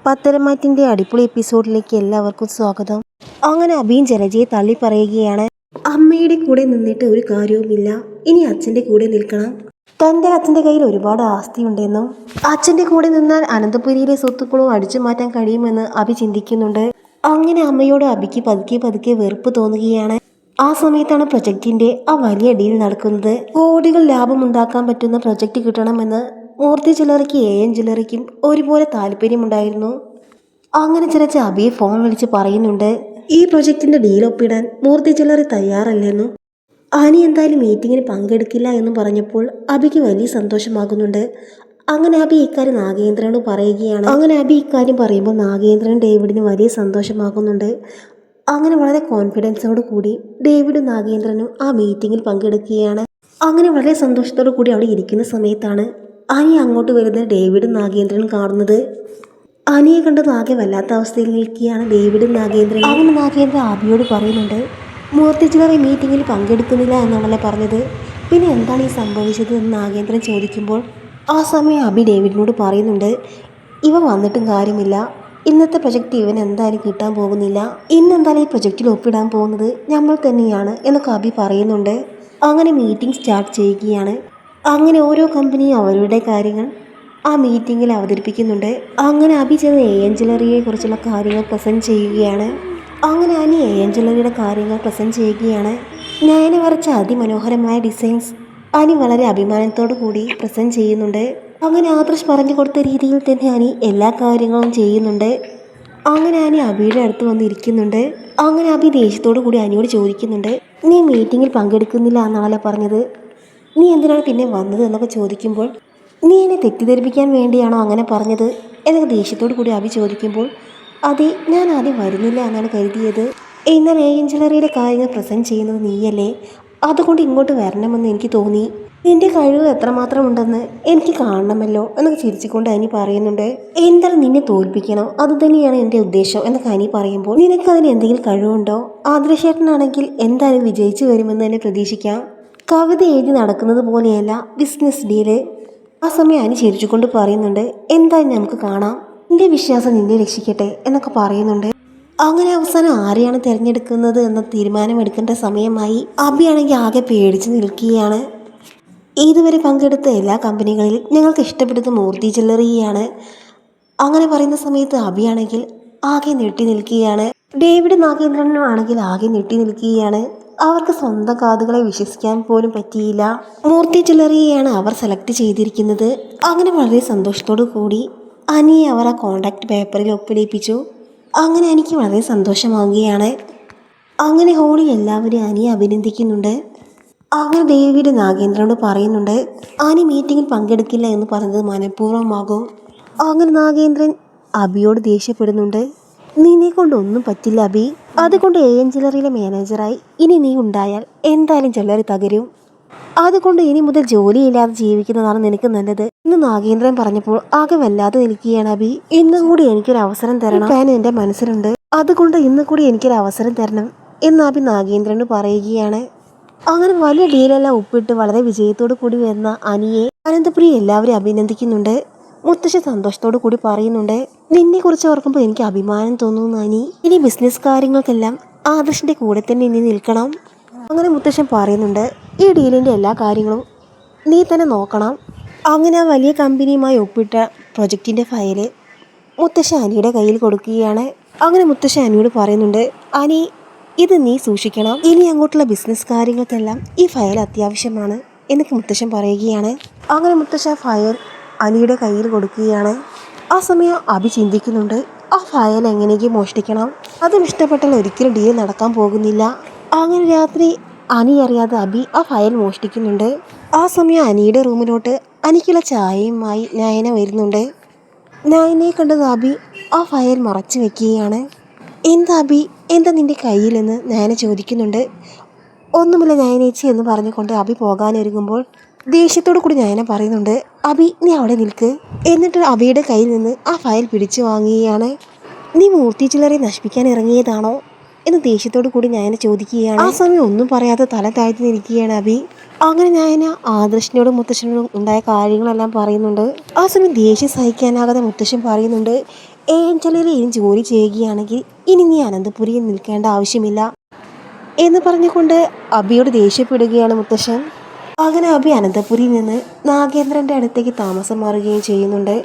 പത്തരമാറ്റിൻ്റെ അടിപൊളി എപ്പിസോഡിലേക്ക് എല്ലാവർക്കും സ്വാഗതം. അങ്ങനെ അഭിയും ജലജയെ തള്ളി പറയുകയാണ്. അമ്മയുടെ കൂടെ നിന്നിട്ട് ഒരു കാര്യവുമില്ല, ഇനി അച്ഛൻ്റെ കൂടെ നിൽക്കണം. തൻ്റെ അച്ഛൻ്റെ കയ്യിൽ ഒരുപാട് ആസ്തിയുണ്ടെന്നും അച്ഛൻ്റെ കൂടെ നിന്നാൽ അനന്തപുരിയിലെ സ്വത്തുക്കളും അടിച്ചു മാറ്റാൻ കഴിയുമെന്ന് അഭി ചിന്തിക്കുന്നുണ്ട്. അങ്ങനെ അമ്മയോട് അഭിക്ക് പതുക്കെ പതുക്കെ വെറുപ്പ് തോന്നുകയാണ്. ആ സമയത്താണ് പ്രൊജക്റ്റിൻ്റെ ആ വലിയ ഡീൽ നടക്കുന്നത്. കോടികൾ ലാഭമുണ്ടാക്കാൻ പറ്റുന്ന പ്രൊജക്റ്റ് കിട്ടണമെന്ന് മൂർത്തി ജ്വല്ലറിക്ക് AM ജ്വല്ലറിക്കും ഒരുപോലെ താല്പര്യമുണ്ടായിരുന്നു. അങ്ങനെ ചിലച്ച് അഭിയെ ഫോൺ വിളിച്ച് പറയുന്നുണ്ട്, ഈ പ്രൊജക്റ്റിൻ്റെ ഡീൽ ഒപ്പിടാൻ മൂർത്തി ജ്വല്ലറി തയ്യാറല്ലെന്നും ആനി എന്തായാലും മീറ്റിങ്ങിന് പങ്കെടുക്കില്ല എന്നും പറഞ്ഞപ്പോൾ അഭിക്ക് വലിയ സന്തോഷമാകുന്നുണ്ട്. അങ്ങനെ അഭി ഇക്കാര്യം നാഗേന്ദ്രനോട് പറയുകയാണ്. അങ്ങനെ അഭി ഇക്കാര്യം പറയുമ്പോൾ നാഗേന്ദ്രൻ ഡേവിഡിന് വലിയ സന്തോഷമാകുന്നുണ്ട്. അങ്ങനെ വളരെ കോൺഫിഡൻസോട് കൂടി ഡേവിഡും നാഗേന്ദ്രനും ആ മീറ്റിങ്ങിൽ പങ്കെടുക്കുകയാണ്. അങ്ങനെ വളരെ സന്തോഷത്തോടു കൂടി അവിടെ ഇരിക്കുന്ന സമയത്താണ് ആനി അങ്ങോട്ട് വരുന്ന ഡേവിഡും നാഗേന്ദ്രനും കാണുന്നത്. ആനിയെ കണ്ട് നാഗെ വല്ലാത്ത അവസ്ഥയിൽ നിൽക്കുകയാണ് ഡേവിഡും നാഗേന്ദ്രനും. അങ്ങനെ നാഗേന്ദ്രൻ അഭിയോട് പറയുന്നുണ്ട്, മൂർത്തി ജ്വല്ലറി മീറ്റിങ്ങിൽ പങ്കെടുക്കുന്നില്ല എന്നാണല്ലേ പറഞ്ഞത്, പിന്നെ എന്താണ് ഈ സംഭവിച്ചത് എന്ന് നാഗേന്ദ്രൻ ചോദിക്കുമ്പോൾ ആ സമയം അഭി ഡേവിഡിനോട് പറയുന്നുണ്ട്, ഇവ വന്നിട്ടും കാര്യമില്ല, ഇന്നത്തെ പ്രൊജക്റ്റ് ഇവൻ എന്തായാലും കിട്ടാൻ പോകുന്നില്ല, ഇന്നെന്തായാലും ഈ പ്രൊജക്റ്റിൽ ഒപ്പിടാൻ പോകുന്നത് നമ്മൾ തന്നെയാണ് എന്നൊക്കെ അഭി പറയുന്നുണ്ട്. അങ്ങനെ മീറ്റിംഗ് സ്റ്റാർട്ട് ചെയ്യുകയാണ്. അങ്ങനെ ഓരോ കമ്പനിയും അവരുടെ കാര്യങ്ങൾ ആ മീറ്റിങ്ങിൽ അവതരിപ്പിക്കുന്നുണ്ട്. അങ്ങനെ അഭി ചെന്ന് AM ജ്വല്ലറിയെ കുറിച്ചുള്ള കാര്യങ്ങൾ പ്രസൻറ്റ് ചെയ്യുകയാണ്. അങ്ങനെ അനി AM ജ്വല്ലറിയുടെ കാര്യങ്ങൾ പ്രസൻറ്റ് ചെയ്യുകയാണ്. നയന വരച്ച അതിമനോഹരമായ ഡിസൈൻസ് അനി വളരെ അഭിമാനത്തോടു കൂടി പ്രസൻറ്റ് ചെയ്യുന്നുണ്ട്. അങ്ങനെ ആദർശ് പറഞ്ഞു കൊടുത്ത രീതിയിൽ തന്നെ അനി എല്ലാ കാര്യങ്ങളും ചെയ്യുന്നുണ്ട്. അങ്ങനെ അനി അഭിയുടെ അടുത്ത് വന്നിരിക്കുന്നുണ്ട്. അങ്ങനെ അഭി ദേഷ്യത്തോടു കൂടി അനിയോട് ചോദിക്കുന്നുണ്ട്, നീ മീറ്റിങ്ങിൽ പങ്കെടുക്കുന്നില്ല എന്നാണല്ലോ പറഞ്ഞത്, നീ എന്തിനാണ് പിന്നെ വന്നത് എന്നൊക്കെ ചോദിക്കുമ്പോൾ നീ എന്നെ തെറ്റിദ്ധരിപ്പിക്കാൻ വേണ്ടിയാണോ അങ്ങനെ പറഞ്ഞത് എന്നൊക്കെ ദേഷ്യത്തോടു കൂടി അഭി ചോദിക്കുമ്പോൾ അതെ, ഞാൻ ആദ്യം വരുന്നില്ല എന്നാണ് കരുതിയത്, എന്നാൽ AM ജ്വല്ലറിയിലെ കാര്യങ്ങൾ പ്രസൻറ്റ് ചെയ്യുന്നത് നീയല്ലേ, അതുകൊണ്ട് ഇങ്ങോട്ട് വരണമെന്ന് എനിക്ക് തോന്നി, നിന്റെ കഴിവ് എത്രമാത്രം ഉണ്ടെന്ന് എനിക്ക് കാണണമല്ലോ എന്നൊക്കെ ചിരിച്ചുകൊണ്ട് അനി പറയുന്നുണ്ട്. എന്തായാലും നിന്നെ തോൽപ്പിക്കണം, അതുതന്നെയാണ് എൻ്റെ ഉദ്ദേശം എന്നൊക്കെ അനി പറയുമ്പോൾ നിനക്കതിന് എന്തെങ്കിലും കഴിവുണ്ടോ, ആദർശേട്ടനാണെങ്കിൽ എന്തായാലും വിജയിച്ചു വരുമെന്ന് തന്നെ പ്രതീക്ഷിക്കാം, കവിത എഴുതി നടക്കുന്നത് പോലെയല്ല ബിസിനസ് ഡീല്. ആ സമയം അനി ചിരിച്ചുകൊണ്ട് പറയുന്നുണ്ട്, എന്തായാലും നമുക്ക് കാണാം, നിന്റെ വിശ്വാസം നിന്നെ രക്ഷിക്കട്ടെ എന്നൊക്കെ പറയുന്നുണ്ട്. അങ്ങനെ അവസാനം ആരെയാണ് തിരഞ്ഞെടുക്കുന്നത് എന്ന തീരുമാനമെടുക്കേണ്ട സമയമായി. അഭിയാണെങ്കിൽ ആകെ പേടിച്ച് നിൽക്കുകയാണ്. ഇതുവരെ പങ്കെടുത്ത എല്ലാ കമ്പനികളിൽ ഞങ്ങൾക്ക് ഇഷ്ടപ്പെടുന്ന മൂർത്തി ജ്വല്ലറിയാണ്. അങ്ങനെ പറയുന്ന സമയത്ത് അഭിയാണെങ്കിൽ ആകെ ഞെട്ടി നിൽക്കുകയാണ്. ഡേവിഡ് നാഗേന്ദ്രനും ആണെങ്കിൽ ആകെ ഞെട്ടി നിൽക്കുകയാണ്. അവർക്ക് സ്വന്തം കാതുകളെ വിശ്വസിക്കാൻ പോലും പറ്റിയില്ല. മൂർത്തി ജ്വല്ലറിയെയാണ് അവർ സെലക്ട് ചെയ്തിരിക്കുന്നത്. അങ്ങനെ വളരെ സന്തോഷത്തോടു കൂടി അനിയെ അവർ ആ കോൺട്രാക്ട് പേപ്പറിൽ ഒപ്പിടിപ്പിച്ചു. അങ്ങനെ എനിക്ക് വളരെ സന്തോഷമാവുകയാണ്. അങ്ങനെ ഹോളി എല്ലാവരും അനിയെ അഭിനന്ദിക്കുന്നുണ്ട്. അങ്ങനെ ഡേവിഡ് നാഗേന്ദ്രനോട് പറയുന്നുണ്ട്, ആനി മീറ്റിങ്ങിൽ പങ്കെടുക്കില്ല എന്ന് പറഞ്ഞത് മനഃപൂർവ്വമാകും. അങ്ങനെ നാഗേന്ദ്രൻ അഭിയോട് ദേഷ്യപ്പെടുന്നുണ്ട്, നിന്നെ കൊണ്ടൊന്നും പറ്റില്ല അഭി, അതുകൊണ്ട് AM ജ്വല്ലറിയിലെ മാനേജറായി ഇനി നീ ഉണ്ടായാൽ എന്തായാലും ജ്വല്ലറി തകരും, അതുകൊണ്ട് ഇനി മുതൽ ജോലിയില്ലാതെ ജീവിക്കുന്നതാണ് നിനക്ക് നല്ലത് എന്ന് നാഗേന്ദ്രൻ പറഞ്ഞപ്പോൾ ആകെ വല്ലാതെ നിൽക്കുകയാണ് അഭി. ഇന്നും കൂടി എനിക്കൊരു അവസരം തരണം, പ്ലാൻ എൻ്റെ മനസ്സിലുണ്ട്, അതുകൊണ്ട് ഇന്ന് കൂടി എനിക്കൊരു അവസരം തരണം എന്ന് അഭി നാഗേന്ദ്രനോട് പറയുകയാണ്. അങ്ങനെ വലിയ ഡീലെല്ലാം ഒപ്പിട്ട് വളരെ വിജയത്തോടു കൂടി വരുന്ന അനിയെ അനന്തപുരി എല്ലാവരും അഭിനന്ദിക്കുന്നുണ്ട്. മുത്തശ്ശി സന്തോഷത്തോടു കൂടി പറയുന്നുണ്ട്, നിന്നെ കുറിച്ച് ഓർക്കുമ്പോൾ എനിക്ക് അഭിമാനം തോന്നുന്നു അനി, ഇനി ബിസിനസ് കാര്യങ്ങൾക്കെല്ലാം ആദർശിൻ്റെ കൂടെ തന്നെ ഇനി നിൽക്കണം. അങ്ങനെ മുത്തശ്ശൻ പറയുന്നുണ്ട്, ഈ ഡീലിൻ്റെ എല്ലാ കാര്യങ്ങളും നീ തന്നെ നോക്കണം. അങ്ങനെ ആ വലിയ കമ്പനിയുമായി ഒപ്പിട്ട പ്രൊജക്റ്റിൻ്റെ ഫയല് മുത്തശ്ശൻ അനിയുടെ കയ്യിൽ കൊടുക്കുകയാണ്. അങ്ങനെ മുത്തശ്ശൻ അനിയോട് പറയുന്നുണ്ട്, അനി ഇത് നീ സൂക്ഷിക്കണം, ഇനി അങ്ങോട്ടുള്ള ബിസിനസ് കാര്യങ്ങൾക്കെല്ലാം ഈ ഫയൽ അത്യാവശ്യമാണ് എന്നൊക്കെ മുത്തശ്ശൻ പറയുകയാണ്. അങ്ങനെ മുത്തശ്ശൻ ഫയൽ അനിയുടെ കയ്യിൽ കൊടുക്കുകയാണ്. ആ സമയം അഭി ചിന്തിക്കുന്നുണ്ട്, ആ ഫയൽ എങ്ങനെയെങ്കിലും മോഷ്ടിക്കണം, അതും ഇഷ്ടപ്പെട്ടാൽ ഒരിക്കലും ഡീൽ നടക്കാൻ പോകുന്നില്ല. അങ്ങനെ രാത്രി അനി അറിയാതെ അഭി ആ ഫയൽ മോഷ്ടിക്കുന്നുണ്ട്. ആ സമയം അനിയുടെ റൂമിലോട്ട് അനിക്കുള്ള ചായയുമായി നയന വരുന്നുണ്ട്. നയനയെ കണ്ടത് അഭി ആ ഫയൽ മറച്ചു വെക്കുകയാണ്. എന്താ അഭി, എന്താ നിന്റെ കയ്യിലെന്ന് നയന ചോദിക്കുന്നുണ്ട്. ഒന്നുമില്ല നയനേച്ചി എന്ന് പറഞ്ഞുകൊണ്ട് അഭി പോകാനൊരുങ്ങുമ്പോൾ ദേഷ്യത്തോടു കൂടി നയന പറയുന്നുണ്ട്, അഭി നീ അവിടെ നിൽക്ക്, എന്നിട്ട് അഭിയുടെ കയ്യിൽ നിന്ന് ആ ഫയൽ പിടിച്ചു വാങ്ങുകയാണ്. നീ മൂർത്തി ജ്വല്ലറി നശിപ്പിക്കാൻ ഇറങ്ങിയതാണോ എന്ന് ദേഷ്യത്തോടു കൂടി നയന ചോദിക്കുകയാണ്. ആ സമയം ഒന്നും പറയാതെ തല താഴ്ത്തി നിൽക്കുകയാണ് അഭി. അങ്ങനെ നയന ആദർശിനോടും മുത്തശ്ശനോടും ഉണ്ടായ കാര്യങ്ങളെല്ലാം പറയുന്നുണ്ട്. ആ സമയം ദേഷ്യം സഹിക്കാനാകാതെ മുത്തശ്ശൻ പറയുന്നുണ്ട്, ഏഞ്ചലിൽ ഇനി ജോലി ചെയ്യുകയാണെങ്കിൽ ഇനി നീ അനന്തപുരിയിൽ നിൽക്കേണ്ട ആവശ്യമില്ല എന്ന് പറഞ്ഞുകൊണ്ട് അബിയോട് ദേഷ്യപ്പെടുകയാണ് മുത്തശ്ശൻ. അങ്ങനെ അബി അനന്തപുരിയിൽ നിന്ന് നാഗേന്ദ്രൻ്റെ അടുത്തേക്ക് താമസം മാറുകയും ചെയ്യുന്നുണ്ട്.